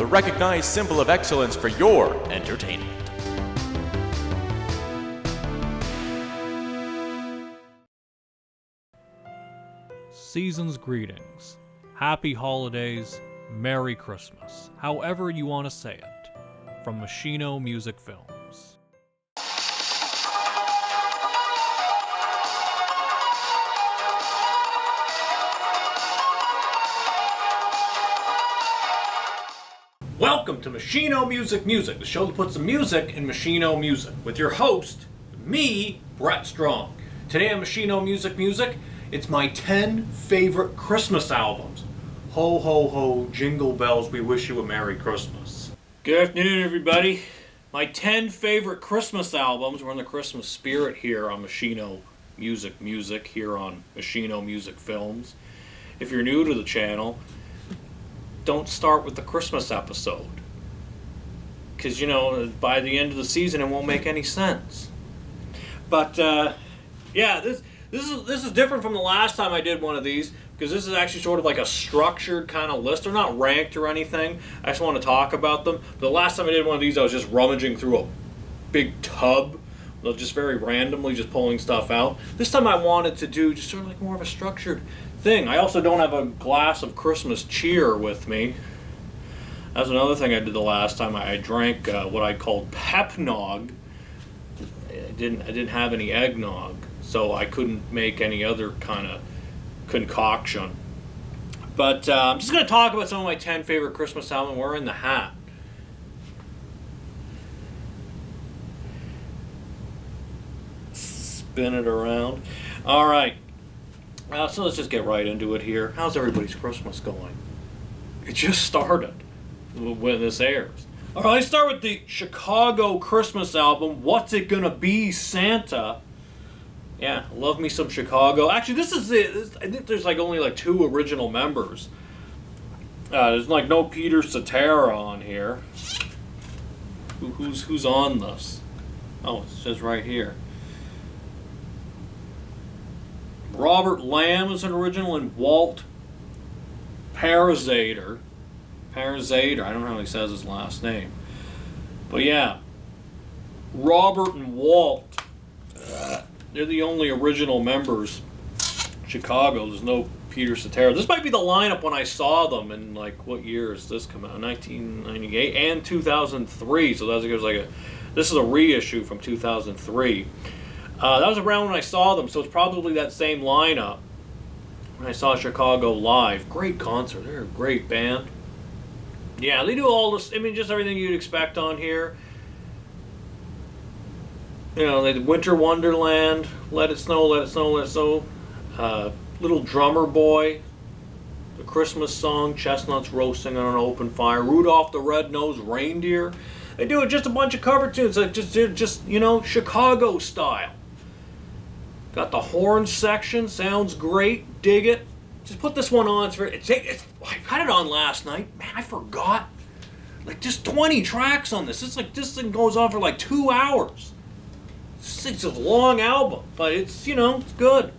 recognized symbol of excellence for your entertainment. Season's greetings. Happy holidays. Merry Christmas. However you want to say it. From Machino Music Films. Welcome to Machino Music, the show that puts the music in Machino music, with your host, me, Brett Strong. Today on Machino Music, it's my 10 favorite Christmas albums. Ho, ho, ho, jingle bells, we wish you a Merry Christmas. Good afternoon, everybody. My 10 favorite Christmas albums. We're in the Christmas spirit here on Machino Music, here on Machino Music Films. If you're new to the channel, don't start with the Christmas episode, because by the end of the season it won't make any sense. But yeah, this is different from the last time I did one of these, because this is actually sort of like a structured kind of list. They're not ranked or anything. I just want to talk about them. But the last time I did one of these, I was just rummaging through a big tub, just very randomly just pulling stuff out. This time I wanted to do just sort of like more of a structured thing. I also don't have a glass of Christmas cheer with me. That's another thing I did the last time. I drank what I called pepnog. I didn't have any eggnog, so I couldn't make any other kind of concoction. But I'm just going to talk about some of my 10 favorite Christmas albums. We're in the hat. Spin it around. All right. So let's just get right into it here. How's everybody's Christmas going? It just started when this airs. All right, let's start with the Chicago Christmas album, What's It Gonna Be, Santa? Yeah, love me some Chicago. Actually, this is it. I think there's only 2 original members. There's no Peter Cetera on here. Who's on this? Oh, it says right here. Robert Lamb is an original, and Walt Parazader. I don't know how he says his last name. But yeah, Robert and Walt, they're the only original members. Chicago, there's no Peter Cetera. This might be the lineup when I saw them in, what year is this come out? 1998 and 2003. So this is a reissue from 2003. That was around when I saw them, so it's probably that same lineup when I saw Chicago live. Great concert. They're a great band. Yeah, they do all this, just everything you'd expect on here. They did Winter Wonderland, Let It Snow, Let It Snow, Let It Snow, Little Drummer Boy, The Christmas Song, Chestnuts Roasting on an Open Fire, Rudolph the Red-Nosed Reindeer. They do just a bunch of cover tunes, just Chicago style. Got the horn section, sounds great, dig it. Just put this one on. I had it on last night. Man, I forgot. Just 20 tracks on this. This thing goes on for 2 hours. It's a long album, but it's good.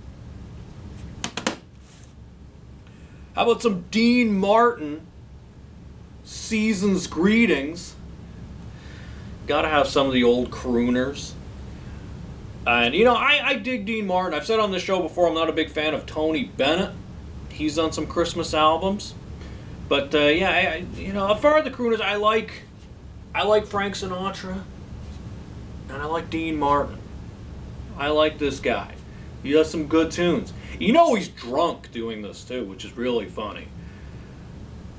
How about some Dean Martin, Season's Greetings? Gotta have some of the old crooners. And, I dig Dean Martin. I've said on this show before, I'm not a big fan of Tony Bennett. He's done some Christmas albums. But, yeah, as far as the crooners, I like Frank Sinatra. And I like Dean Martin. I like this guy. He does some good tunes. He's drunk doing this, too, which is really funny.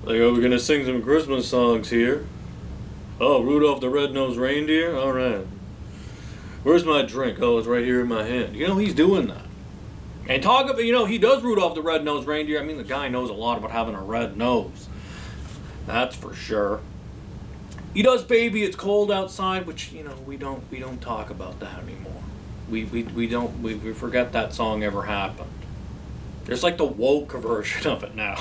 We're going to sing some Christmas songs here. Oh, Rudolph the Red-Nosed Reindeer? All right. Where's my drink? Oh, it's right here in my hand. He's doing that. And talk about, he does Rudolph the Red-Nosed Reindeer. The guy knows a lot about having a red nose. That's for sure. He does Baby It's Cold Outside, which, we don't talk about that anymore. We forget that song ever happened. There's the woke version of it now.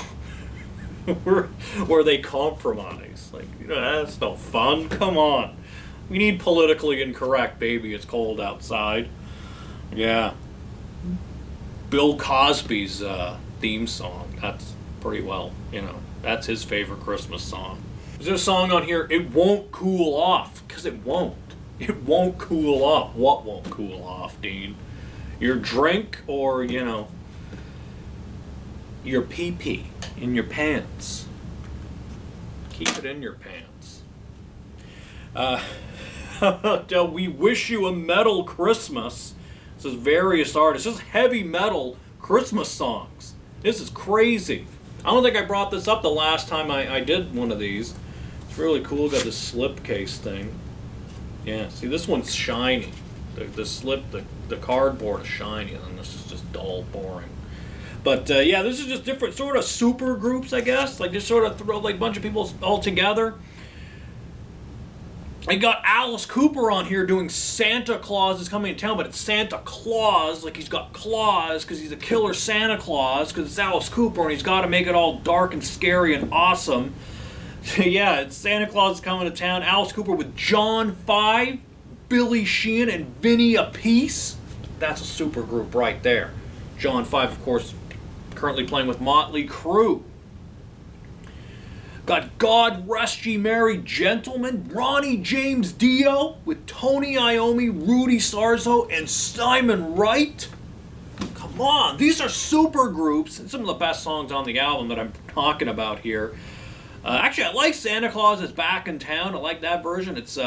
where they compromise. That's no fun. Come on. We need politically incorrect Baby It's Cold Outside. Yeah. Bill Cosby's theme song. That's pretty well, that's his favorite Christmas song. There's a song on here, It Won't Cool Off, because it won't. It won't cool off. What won't cool off, Dean? Your drink or, your pee-pee in your pants. Keep it in your pants. We Wish You a Metal Christmas. This is various artists. This is heavy metal Christmas songs. This is crazy. I don't think I brought this up the last time I did one of these. It's really cool. Got this slipcase thing. Yeah, see, this one's shiny. The cardboard is shiny, and this is just dull, boring. But yeah, this is just different sort of super groups, I guess. Like just sort of throw like a bunch of people all together. I got Alice Cooper on here doing Santa Claus is Coming to Town, but it's Santa Claus, like he's got claws because he's a killer Santa Claus because it's Alice Cooper and he's got to make it all dark and scary and awesome. Yeah, it's Santa Claus is Coming to Town. Alice Cooper with John 5, Billy Sheehan, and Vinny Appice. That's a super group right there. John 5, of course, currently playing with Motley Crue. Got God Rest Ye Merry Gentlemen, Ronnie James Dio with Tony Iommi, Rudy Sarzo, and Simon Wright. Come on, these are super groups and some of the best songs on the album that I'm talking about here. Actually, I like Santa Claus is Back in Town. I like that version. It's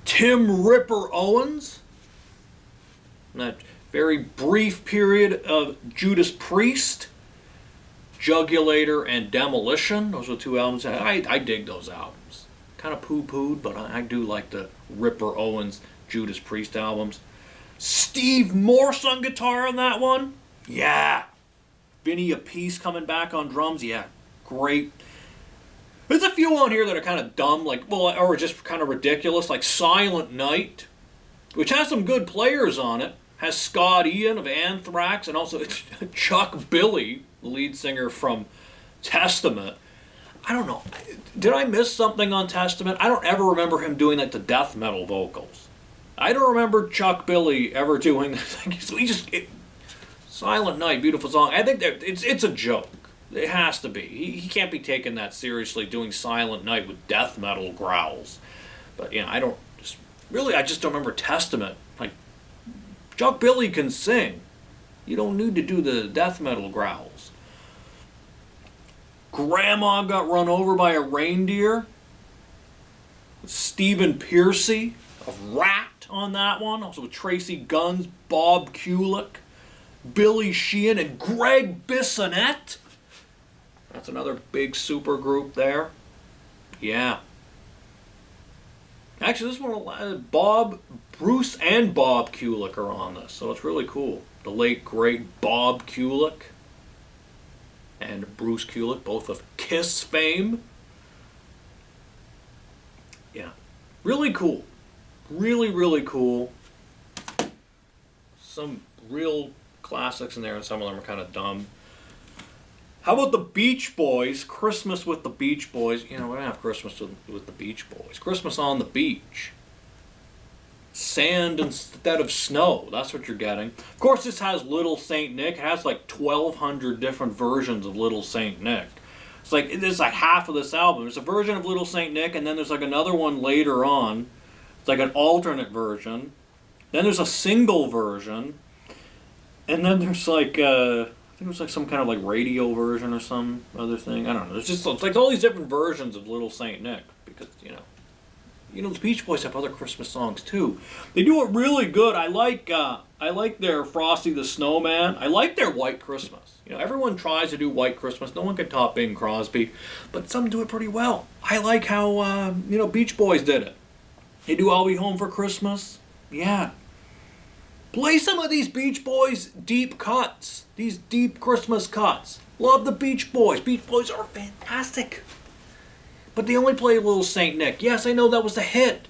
Tim Ripper Owens. That very brief period of Judas Priest, Jugulator, and Demolition. Those are two albums. I dig those albums. Kind of poo-pooed, but I do like the Ripper Owens, Judas Priest albums. Steve Morse on guitar on that one. Yeah. Vinny Appice coming back on drums. Yeah. Great. There's a few on here that are kind of dumb, or just kind of ridiculous, like Silent Night, which has some good players on it. Has Scott Ian of Anthrax and also Chuck Billy, the lead singer from Testament. I don't know. Did I miss something on Testament? I don't ever remember him doing like the death metal vocals. I don't remember Chuck Billy ever doing this. So Silent Night, beautiful song. I think that it's a joke. It has to be. He can't be taken that seriously doing Silent Night with death metal growls. But I just don't remember Testament. Like, Chuck Billy can sing. You don't need to do the death metal growls. Grandma Got Run Over by a Reindeer. Stephen Pearcy of Rat on that one. Also with Tracy Guns, Bob Kulick, Billy Sheehan, and Greg Bissonette. That's another big super group there. Yeah. Actually, this one, Bruce and Bob Kulick are on this, so it's really cool. The late, great Bob Kulick and Bruce Kulick, both of Kiss fame. Yeah. Really cool. Really, really cool. Some real classics in there, and some of them are kind of dumb. How about the Beach Boys? Christmas with the Beach Boys. We don't have Christmas with the Beach Boys. Christmas on the beach. Sand instead of snow. That's what you're getting. Of course, this has Little Saint Nick. It has like 1,200 different versions of Little Saint Nick. It's like half of this album. There's a version of Little Saint Nick, and then there's like another one later on. It's like an alternate version. Then there's a single version. And then there's like... I think it was like some kind of like radio version or some other thing. I don't know. There's just like all these different versions of Little Saint Nick because the Beach Boys have other Christmas songs too. They do it really good. I like their Frosty the Snowman. I like their White Christmas. Everyone tries to do White Christmas. No one can top Bing Crosby, but some do it pretty well. I like how Beach Boys did it. They do I'll Be Home for Christmas. Yeah. Play some of these Beach Boys deep cuts. These deep Christmas cuts. Love the Beach Boys. Beach Boys are fantastic. But they only play Little Saint Nick. Yes, I know that was the hit.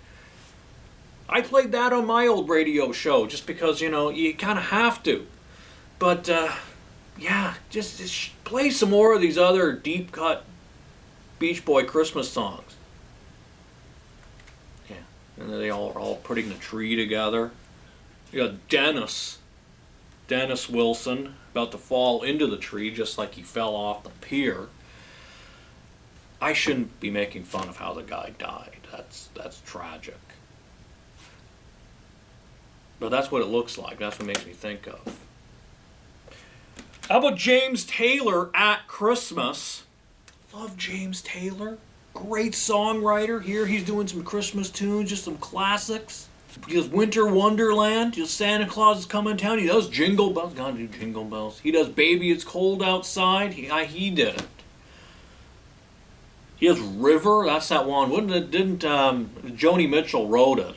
I played that on my old radio show just because, you kind of have to. But, just play some more of these other deep cut Beach Boy Christmas songs. Yeah. And then they all are all putting the tree together. You got Dennis Wilson, about to fall into the tree just like he fell off the pier. I shouldn't be making fun of how the guy died. That's tragic. But that's what it looks like. That's what makes me think of. How about James Taylor at Christmas? Love James Taylor. Great songwriter. Here he's doing some Christmas tunes, just some classics. He does Winter Wonderland. He does Santa Claus is Coming to Town. He does Jingle Bells. Gotta do Jingle Bells. He does Baby It's Cold Outside. He did it. He has River. That's that one. Didn't Joni Mitchell wrote it?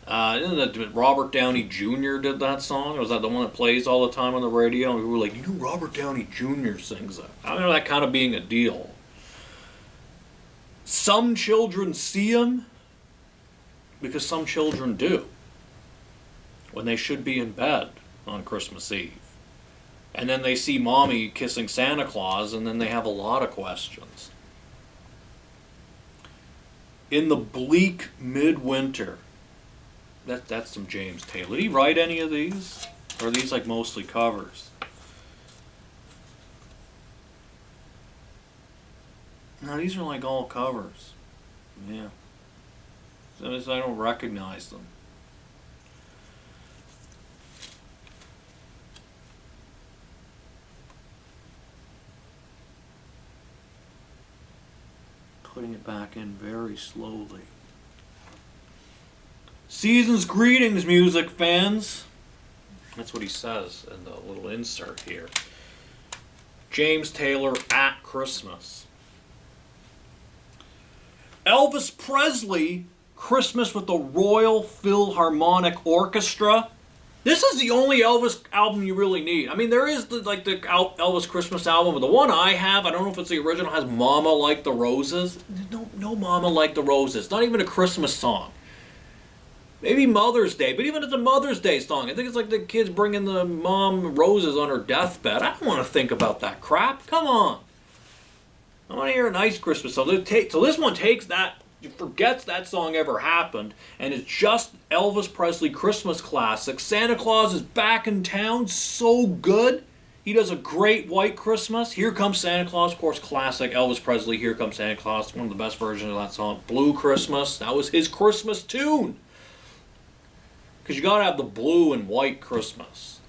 Isn't that Robert Downey Jr. did that song? Or was that the one that plays all the time on the radio? And we were like, you know, Robert Downey Jr. sings it. I remember that kind of being a deal. Some children see him because some children do when they should be in bed on Christmas Eve. And then they see mommy kissing Santa Claus, and then they have a lot of questions. In the bleak midwinter. That's some James Taylor. Did he write any of these? Or are these like mostly covers? No, these are like all covers. Yeah. So I don't recognize them. Putting it back in very slowly. Season's greetings, music fans. That's what he says in the little insert here. James Taylor at Christmas. Elvis Presley, Christmas with the Royal Philharmonic Orchestra. This is the only Elvis album you really need. I mean, there is the Elvis Christmas album, but the one I have, I don't know if it's the original, has Mama Like the Roses. No Mama Like the Roses. Not even a Christmas song. Maybe Mother's Day, but even it's a Mother's Day song. I think it's like the kids bringing the mom roses on her deathbed. I don't want to think about that crap. Come on. I want to hear a nice Christmas song. So this one takes that, forgets that song ever happened, and it's just Elvis Presley Christmas classic. Santa Claus is back in town. So good. He does a great White Christmas. Here Comes Santa Claus, of course, classic Elvis Presley. Here Comes Santa Claus, one of the best versions of that song. Blue Christmas, that was his Christmas tune. Because you gotta have the blue and white Christmas.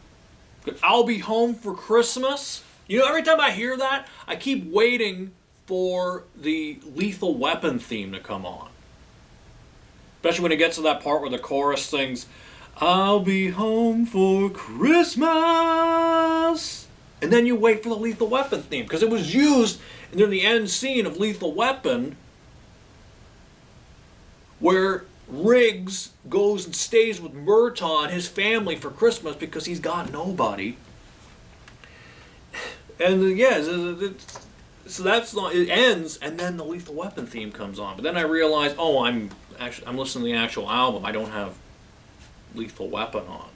I'll Be Home for Christmas. You know, every time I hear that, I keep waiting for the Lethal Weapon theme to come on. Especially when it gets to that part where the chorus sings, I'll be home for Christmas. And then you wait for the Lethal Weapon theme. Because it was used near the end scene of Lethal Weapon where Riggs goes and stays with Murtaugh and his family for Christmas because he's got nobody. And yeah, so that's not, it ends, and then the Lethal Weapon theme comes on. But then I realized, oh, I'm listening to the actual album. I don't have Lethal Weapon on.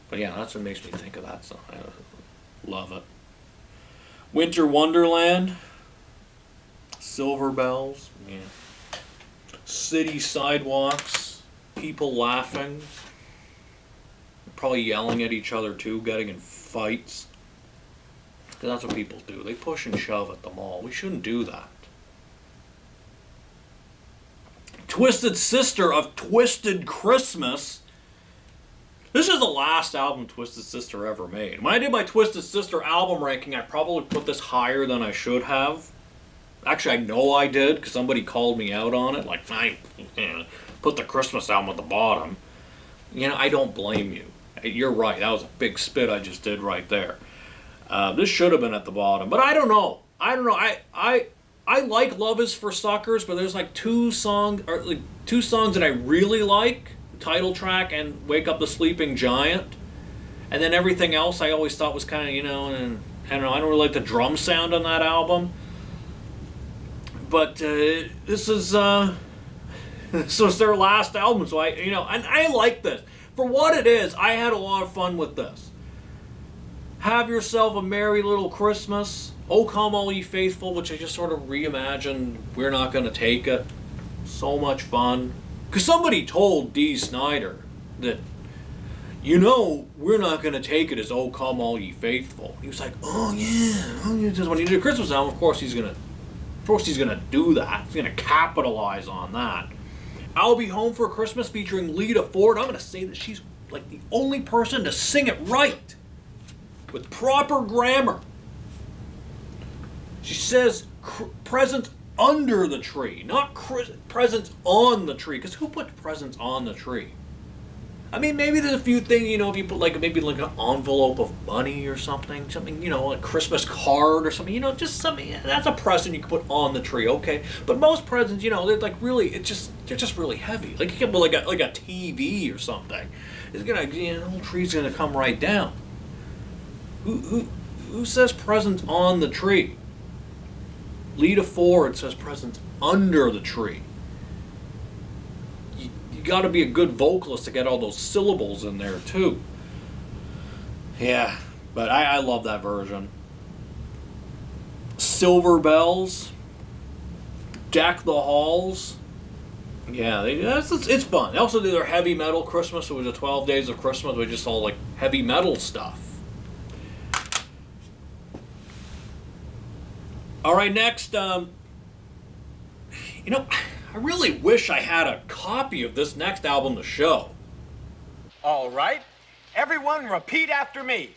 But yeah, that's what makes me think of that song. I love it. Winter Wonderland. Silver Bells. Yeah. City sidewalks. People laughing. Probably yelling at each other too, getting in fights. Because that's what people do. They push and shove at the mall. We shouldn't do that. Twisted Sister of Twisted Christmas. This is the last album Twisted Sister ever made. When I did my Twisted Sister album ranking, I probably put this higher than I should have. Actually, I know I did, because somebody called me out on it. Like, I put the Christmas album at the bottom. You know, I don't blame you. You're right. That was a big spit I just did right there. This should have been at the bottom. But I don't know. I like Love Is for Suckers, but there's like two songs that I really like. Title track and Wake Up the Sleeping Giant. And then everything else I always thought was kind of, and I don't know, I don't really like the drum sound on that album. But this was their last album, so and I like this. For what it is, I had a lot of fun with this. Have Yourself a Merry Little Christmas. Oh Come All Ye Faithful, which I just sort of reimagined. We're Not Gonna Take It. So much fun. Because somebody told Dee Snider that, We're Not Gonna Take It as Oh Come All Ye Faithful. He was like, oh yeah. When he did a Christmas album, of course he's gonna Of course he's gonna do that. He's gonna capitalize on that. I'll Be Home for Christmas featuring Lita Ford. I'm gonna say that she's like the only person to sing it right, with proper grammar. She says presents under the tree, not presents on the tree. Because who put presents on the tree? I mean, maybe there's a few things, you know, if you put like maybe like an envelope of money or something, you know, a Christmas card or something, you know, just something, that's a present you can put on the tree, okay? But most presents, you know, they're like really, they're just really heavy. Like you can put like a TV or something. It's gonna, you know, the whole tree's gonna come right down. Who says presents on the tree? Lita Ford says presents under the tree. You got to be a good vocalist to get all those syllables in there too. Yeah, but I love that version. Silver Bells, Deck the Halls. Yeah, it's fun. They also do their heavy metal Christmas. It was the 12 Days of Christmas. We just all like heavy metal stuff. All right, next, you know, I really wish I had a copy of this next album to show. All right, everyone repeat after me.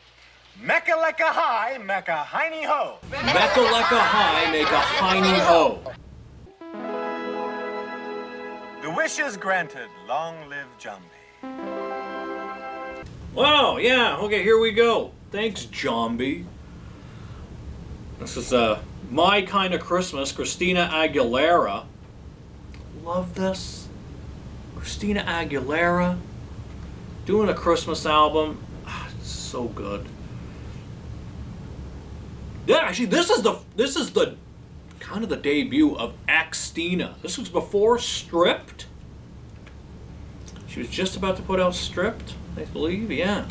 Mecca lecca hi, mecca hiney ho. Mecca lecca hi, make a hiney ho. The wish is granted, long live Jambi. Wow, yeah, okay, here we go. Thanks, Jambi. This is My Kind of Christmas, Christina Aguilera. Love this. Christina Aguilera doing a Christmas album. It's so good. Yeah, actually, this is the kind of the debut of Xtina. This was before Stripped. She was just about to put out Stripped, I believe, yeah.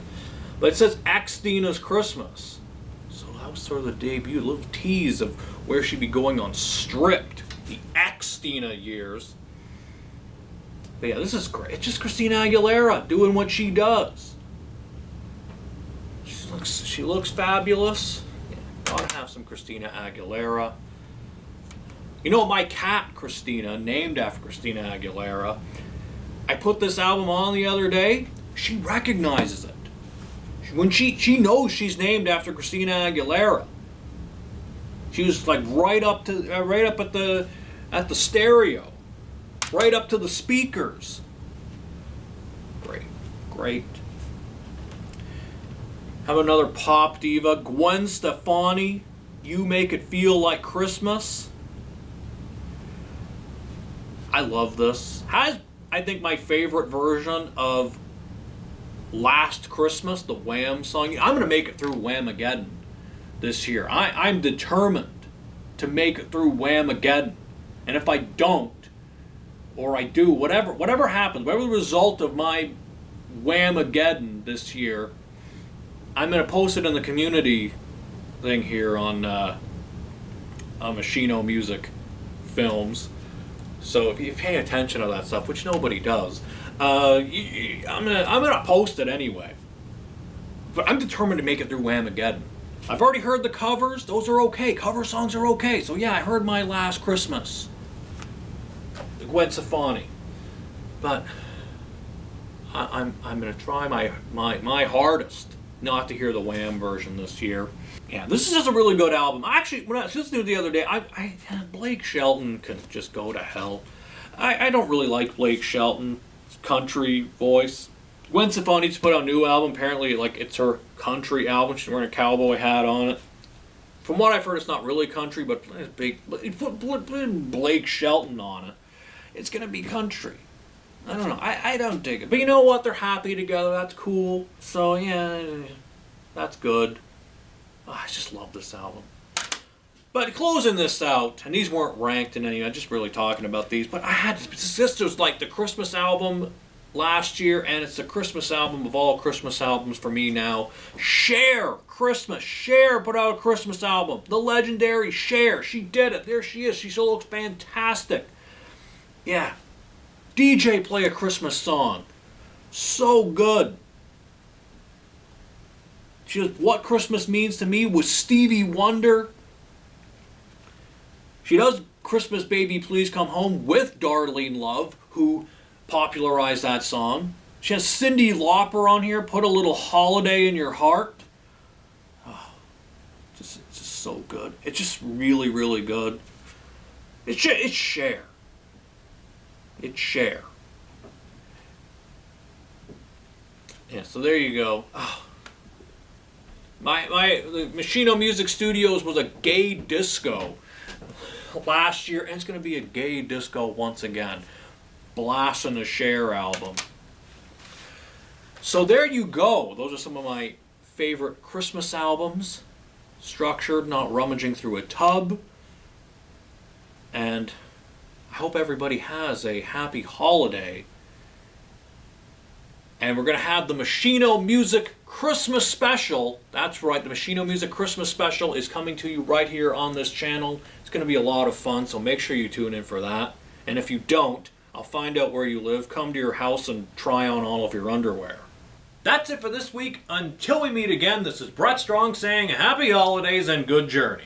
But it says Xtina's Christmas. So that was sort of the debut, a little tease of where she'd be going on Stripped, the Xtina years. But yeah, this is great. It's just Christina Aguilera doing what she does. She looks fabulous. Yeah, gotta have some Christina Aguilera. You know, my cat, Christina, named after Christina Aguilera, I put this album on the other day. She recognizes it. When she knows she's named after Christina Aguilera. She was like right up at the stereo, right up to the speakers. Great. Have another pop diva, Gwen Stefani. You Make It Feel Like Christmas. I love this. Has, I think, my favorite version of Last Christmas, the Wham song. I'm gonna make it through Whamageddon this year. I'm determined to make it through Whamageddon. And if I don't, or I do, whatever happens, whatever the result of my Whamageddon this year, I'm going to post it in the community thing here on Machino Music Films. So if you pay attention to that stuff, which nobody does, I'm gonna post it anyway. But I'm determined to make it through Whamageddon. I've already heard the covers; those are okay. Cover songs are okay. So yeah, I heard my Last Christmas, the Gwen Stefani, but I'm gonna try my hardest not to hear the Wham version this year. Yeah, this is just a really good album. Actually, when I was listening to it the other day, Blake Shelton can just go to hell. I don't really like Blake Shelton's country voice. Gwen Stefani just put out a new album. Apparently, like, it's her country album. She's wearing a cowboy hat on it. From what I've heard, it's not really country, but it's big. Put Blake Shelton on it, it's gonna be country. I don't know. I don't dig it. But you know what? They're happy together. That's cool. So yeah, that's good. Oh, I just love this album. But closing this out, and these weren't ranked in any, I'm just really talking about these, but I had, this was like the Christmas album last year, and it's the Christmas album of all Christmas albums for me now. Cher, Christmas. Cher put out a Christmas album. The legendary Cher. She did it. There she is. She still looks fantastic. Yeah. DJ play a Christmas song. So good. She was What Christmas Means to Me with Stevie Wonder. She does Christmas Baby Please Come Home with Darlene Love, who popularized that song. She has Cyndi Lauper on here, Put a Little Holiday in Your Heart. Oh, it's just so good. It's just really, really good. It's Cher. It's Cher. Yeah, so there you go. Oh. The Machino Music Studios was a gay disco last year, and it's going to be a gay disco once again. Blasting the Cher album. So there you go. Those are some of my favorite Christmas albums. Structured, not rummaging through a tub. And I hope everybody has a happy holiday. And we're going to have the Machino Music Christmas Special. That's right, the Machino Music Christmas Special is coming to you right here on this channel. It's going to be a lot of fun, so make sure you tune in for that. And if you don't, I'll find out where you live, come to your house, and try on all of your underwear. That's it for this week. Until we meet again, this is Brett Strong saying happy holidays and good journey.